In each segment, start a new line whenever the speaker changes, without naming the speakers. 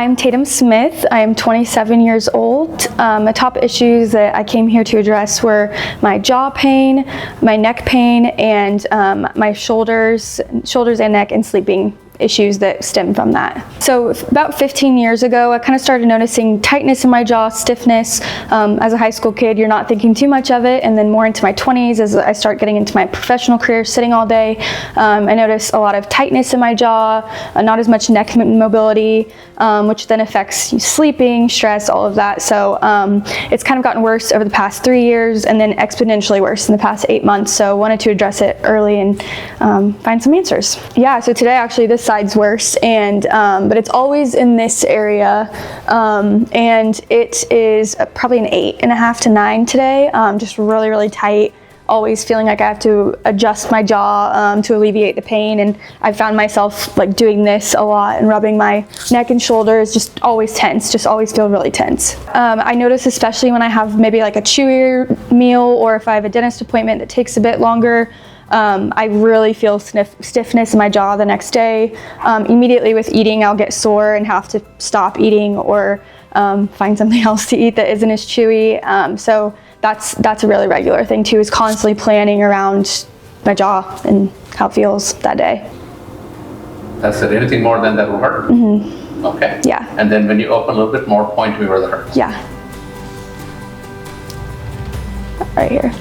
I'm Tatum Smith. I am 27 years old. The top issues that I came here to address were my jaw pain, my neck pain, and my shoulders and neck, and sleeping issues that stem from that. So about 15 years ago, I kind of started noticing tightness in my jaw, stiffness. As a high school kid, you're not thinking too much of it, and then more into my 20s, as I start getting into my professional career, sitting all day, I notice a lot of tightness in my jaw, not as much neck mobility, which then affects sleeping, stress, all of that. So it's kind of gotten worse over the past 3 years, and then exponentially worse in the past 8 months. So wanted to address it early and find some answers. Yeah, so today actually this side's worse, and but it's always in this area, and it is probably an 8.5 to 9 today. Just really tight, always feeling like I have to adjust my jaw to alleviate the pain, and I found myself like doing this a lot and rubbing my neck and shoulders, just always tense, just always feel really tense. I notice especially when I have maybe like a chewier meal, or if I have a dentist appointment that takes a bit longer, I really feel stiffness in my jaw the next day. Immediately with eating, I'll get sore and have to stop eating, or find something else to eat that isn't as chewy. So that's a really regular thing too, is constantly planning around my jaw and how it feels that day.
That's it. Anything more than that will hurt? Mm-hmm. Okay.
Yeah.
And then when you open a little bit more, point to me where that hurts.
Yeah. Right here.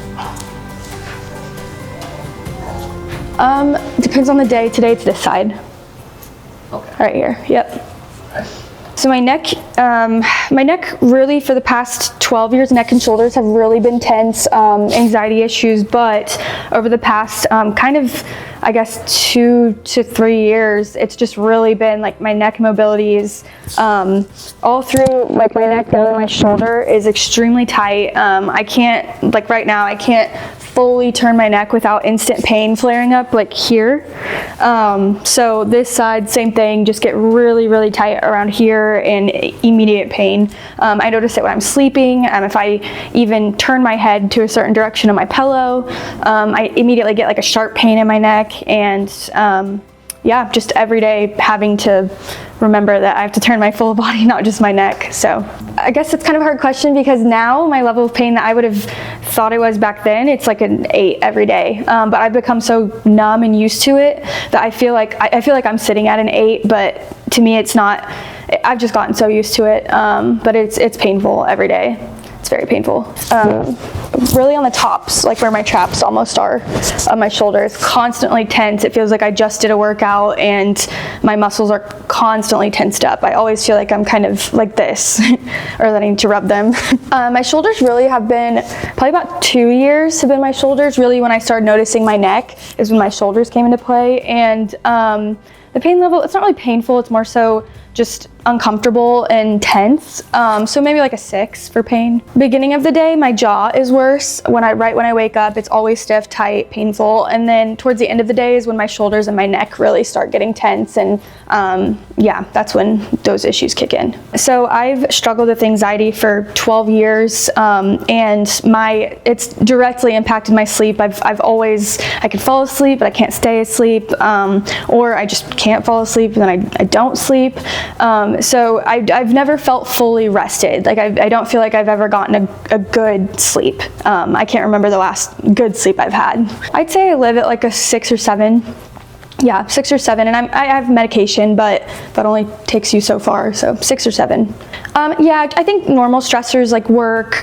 Depends on the day. Today it's this side.
Okay.
Right here. Yep.
Okay.
So my neck really for the past 12 years, neck and shoulders have really been tense, anxiety issues, but over the past kind of, I guess, 2 to 3 years, it's just really been like my neck mobility is all through, like my neck down to my shoulder is extremely tight. I can't, like right now, I can't fully turn my neck without instant pain flaring up like here. So this side, same thing, just get really tight around here and immediate pain. I notice it when I'm sleeping, if I even turn my head to a certain direction on my pillow, I immediately get like a sharp pain in my neck, and yeah, just every day having to remember that I have to turn my full body, not just my neck. So I guess it's kind of a hard question, because now my level of pain that I would have thought it was back then, it's like an 8 every day. But I've become so numb and used to it that I feel like I'm sitting at an 8, but to me it's not. I've just gotten so used to it. But it's painful every day. It's very painful. Really on the tops, like where my traps almost are, on my shoulders, constantly tense. It feels like I just did a workout and my muscles are constantly tensed up. I always feel like I'm kind of like this, or that I need to rub them. My shoulders really have been, probably about 2 years have been my shoulders. Really when I started noticing my neck is when my shoulders came into play. And the pain level, it's not really painful, it's more so just uncomfortable and tense. So maybe like a 6 for pain. Beginning of the day, my jaw is worse. Right when I wake up, it's always stiff, tight, painful. And then towards the end of the day is when my shoulders and my neck really start getting tense. And yeah, that's when those issues kick in. So I've struggled with anxiety for 12 years, and it's directly impacted my sleep. I can fall asleep, but I can't stay asleep, or I just can't fall asleep and then I don't sleep. So I've never felt fully rested. Like I don't feel like I've ever gotten a good sleep. I can't remember the last good sleep I've had. I'd say I live at like a 6 or 7. Yeah, 6 or 7, and I have medication, but that only takes you so far, so 6 or 7. Yeah, I think normal stressors like work,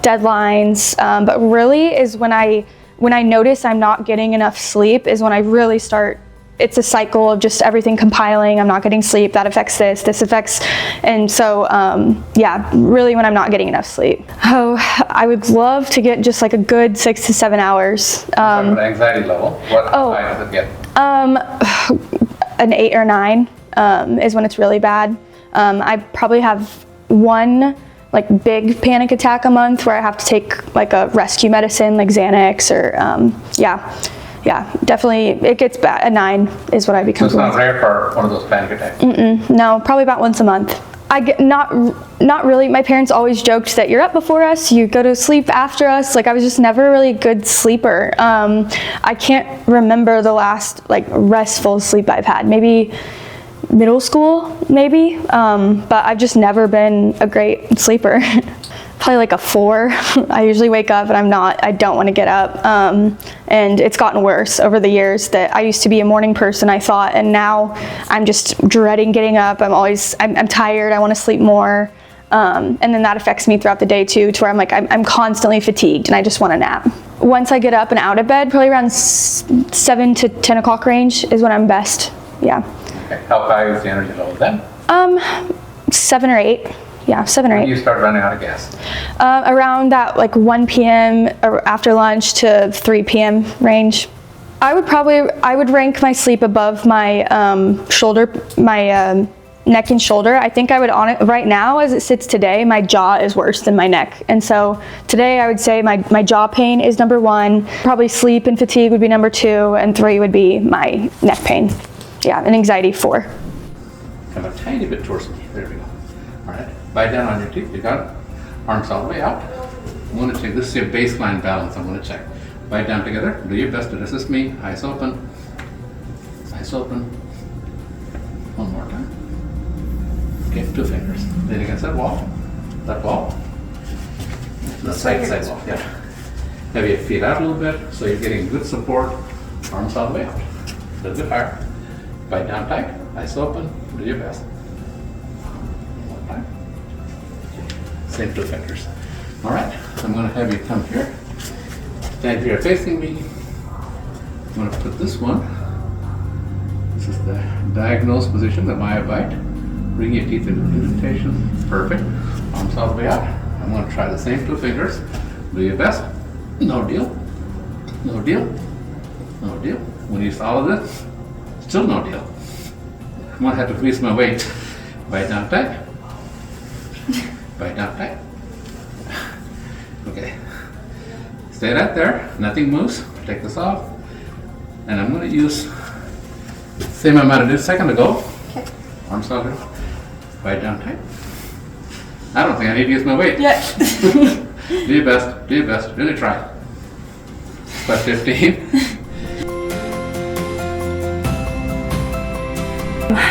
deadlines, but really is when I notice I'm not getting enough sleep is when I really start. It's a cycle of just everything compiling. I'm not getting sleep, that affects this affects, and so yeah, really when I'm not getting enough sleep. Oh, I would love to get just like a good 6 to 7 hours.
Anxiety level, what high does it get?
An 8 or 9 is when it's really bad. I probably have one like big panic attack a month where I have to take like a rescue medicine like Xanax, or yeah, definitely it gets bad. A 9 is what I become.
So it's not rare for one of those panic attacks?
No, probably about once a month. I get not really. My parents always joked that you're up before us, you go to sleep after us. Like I was just never really a good sleeper. I can't remember the last like restful sleep I've had. Maybe middle school maybe, but I've just never been a great sleeper. Probably like a 4. I usually wake up and I don't want to get up. And it's gotten worse over the years. That I used to be a morning person, I thought, and now I'm just dreading getting up. I'm tired, I want to sleep more. And then that affects me throughout the day too, to where I'm constantly fatigued and I just want to nap. Once I get up and out of bed, probably around 7 to 10 o'clock range is when I'm best, yeah.
Okay. How high is the energy level then?
7 or 8. Yeah, 7 or 8.
When do you start running out of gas?
Around that like 1 p.m. or after lunch to 3 p.m. range. I would rank my sleep above my neck and shoulder. I think I would right now, as it sits today, my jaw is worse than my neck. And so today I would say my jaw pain is number 1, probably sleep and fatigue would be number 2, and 3 would be my neck pain. Yeah, and anxiety 4.
Come a tiny bit towards me. There we go. All right. Bite down on your teeth. You got it? Arms all the way out. I'm going to check. This is your baseline balance. I'm going to check. Bite down together. Do your best to resist me. Eyes open. Eyes open. One more time. Okay, 2 fingers. Lean against that wall. That wall. The side wall. Yeah. Have your feet out a little bit so you're getting good support. Arms all the way out. A little bit higher. Bite down tight. Eyes open. Do your best. One time. Same 2 fingers. All right. I'm going to have you come here. Stand here facing me. I'm going to put this one. This is the diagnosed position, the Maya bite. Bring your teeth into indentation. Perfect. Arms all the way out. I'm going to try the same 2 fingers. Do your best. No deal. No deal. No deal. When you use all of this, still no deal. I'm going to have to release my weight. Bite down tight. Bite down tight. Okay. Stay right there. Nothing moves. Take this off. And I'm going to use the same amount I did a second ago.
Okay.
Arms out. Bite down tight. I don't think I need to use my weight.
Yeah.
Do your best. Do your best. Really try. About 15.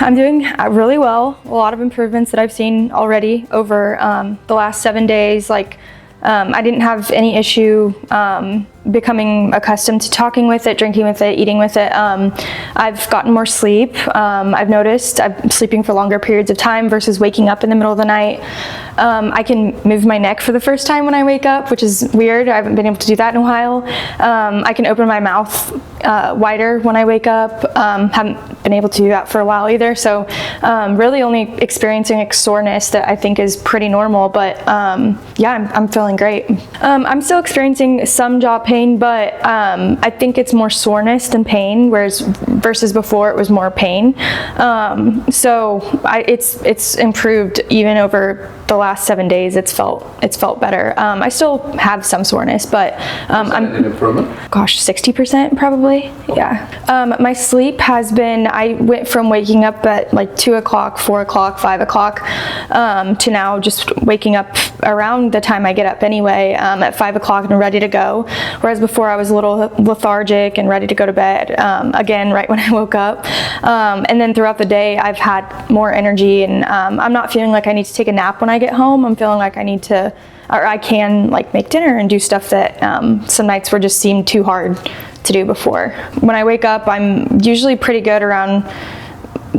I'm doing really well. A lot of improvements that I've seen already over the last 7 days. I didn't have any issue becoming accustomed to talking with it, drinking with it, eating with it. I've gotten more sleep. I've noticed I'm sleeping for longer periods of time versus waking up in the middle of the night. I can move my neck for the first time when I wake up, which is weird. I haven't been able to do that in a while. I can open my mouth wider when I wake up. Haven't been able to do that for a while either. So really only experiencing soreness that I think is pretty normal, but yeah, I'm feeling great. I'm still experiencing some jaw pain, but I think it's more soreness than pain, whereas versus before it was more pain. So it's improved even over the last 7 days. It's felt better. I still have some soreness, but I'm
an improvement.
Gosh, 60% probably. Yeah. My sleep has been, I went from waking up at like 2 o'clock, 4 o'clock, 5 o'clock, to now just waking up around the time I get up anyway, at 5 o'clock and ready to go. Whereas before I was a little lethargic and ready to go to bed, again, right when I woke up. And then throughout the day, I've had more energy, and I'm not feeling like I need to take a nap when I get home. I'm feeling like I need to, or I can like make dinner and do stuff that some nights were just seemed too hard to do before. When I wake up, I'm usually pretty good around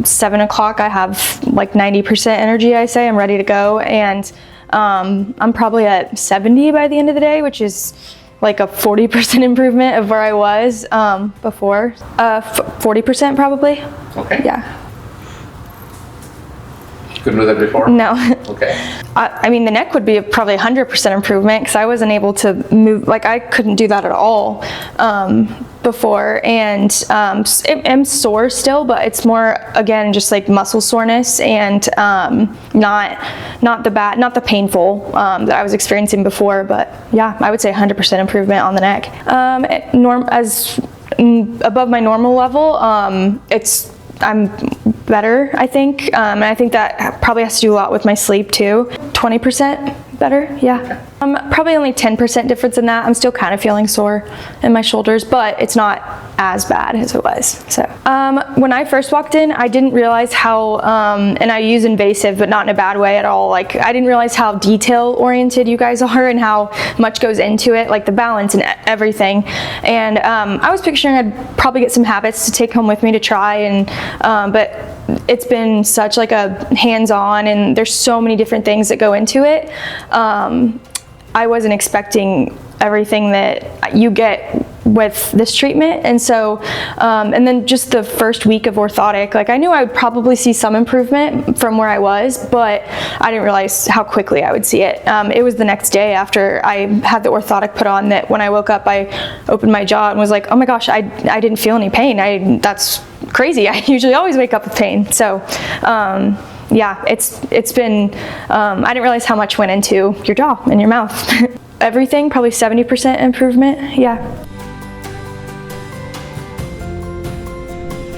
7 o'clock. I have like 90% energy, I say. I'm ready to go. And I'm probably at 70 by the end of the day, which is like a 40% improvement of where I was before. 40% probably.
Okay.
Yeah.
Couldn't do that before?
No.
Okay.
I mean, the neck would be probably 100% improvement, because I wasn't able to move, like I couldn't do that at all before. And I'm sore still, but it's more, again, just like muscle soreness, and not the painful that I was experiencing before. But yeah, I would say 100% improvement on the neck. Above my normal level, I'm better, I think, and I think that probably has to do a lot with my sleep too. 20% better, yeah. Probably only 10% difference in that. I'm still kind of feeling sore in my shoulders, but it's not as bad as it was. So when I first walked in, I didn't realize how, and I use invasive, but not in a bad way at all. Like, I didn't realize how detail oriented you guys are and how much goes into it, like the balance and everything. And I was picturing I'd probably get some habits to take home with me to try, and but it's been such like a hands-on, and there's so many different things that go into it. I wasn't expecting everything that you get with this treatment, and so and then just the first week of orthotic, like I knew I would probably see some improvement from where I was, but I didn't realize how quickly I would see it. It was the next day after I had the orthotic put on that when I woke up, I opened my jaw and was like, oh my gosh, I didn't feel any pain. That's crazy. I usually always wake up with pain. So yeah, it's been, I didn't realize how much went into your jaw and your mouth. Everything, probably 70% improvement, yeah.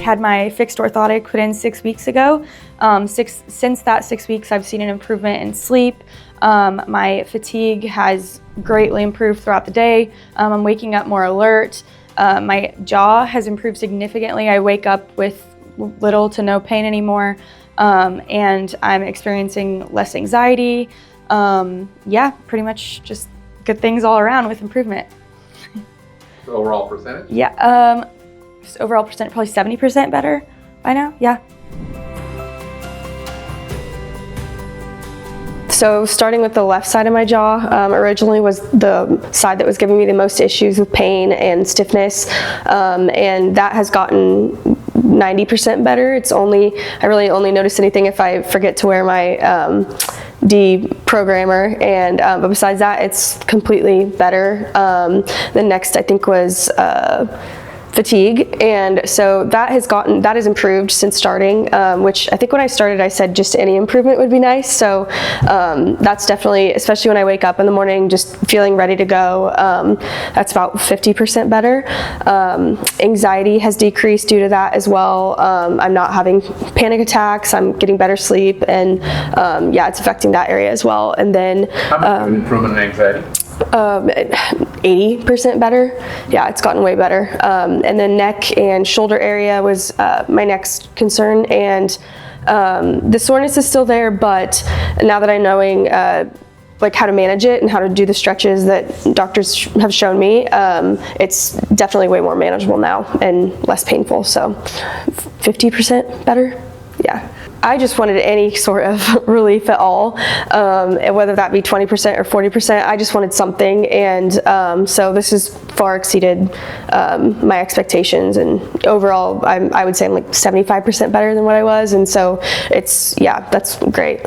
Had my fixed orthotic put in 6 weeks ago. Since that 6 weeks, I've seen an improvement in sleep. My fatigue has greatly improved throughout the day. I'm waking up more alert. My jaw has improved significantly. I wake up with little to no pain anymore, and I'm experiencing less anxiety. Yeah, pretty much just good things all around with improvement.
So overall percentage?
Yeah, just overall percent, probably 70% better by now, yeah. So starting with the left side of my jaw, originally was the side that was giving me the most issues with pain and stiffness, and that has gotten 90% better. I really only notice anything if I forget to wear my deprogrammer, and but besides that, it's completely better. The next I think was fatigue, and so that has improved since starting, which I think when I started I said just any improvement would be nice, so that's definitely, especially when I wake up in the morning just feeling ready to go, that's about 50% better. Anxiety has decreased due to that as well. I'm not having panic attacks, I'm getting better sleep, and yeah, it's affecting that area as well. And then
how much of an improvement in anxiety?
80% better. Yeah, it's gotten way better. And then neck and shoulder area was my next concern, and the soreness is still there, but now that I'm knowing like how to manage it and how to do the stretches that doctors have shown me, it's definitely way more manageable now and less painful. So 50% better. Yeah. I just wanted any sort of relief at all, and whether that be 20% or 40%, I just wanted something, and so this has far exceeded my expectations, and overall I would say I'm like 75% better than what I was, and so yeah, that's great.